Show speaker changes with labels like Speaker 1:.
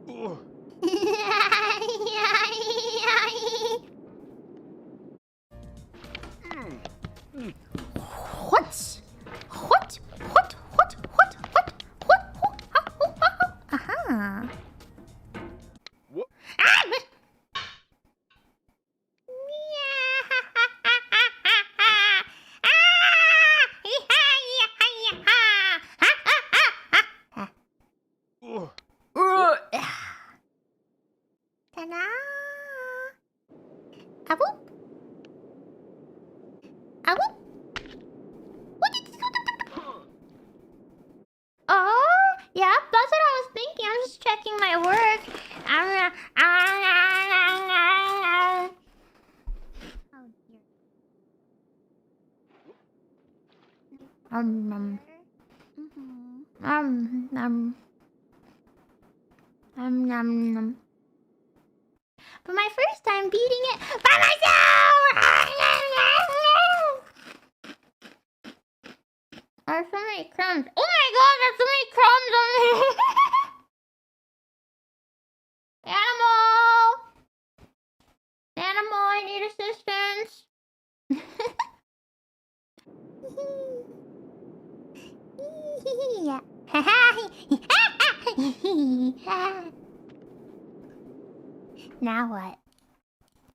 Speaker 1: What? Aha.
Speaker 2: What?
Speaker 1: Ta-da! Apple? Apple? Oh, yeah, that's what I was thinking. I'm just checking my work. Oh, dear. For my first time beating it by myself! There's so many crumbs. Oh my god, there's so many crumbs on me! Animal, I need assistance. Now what?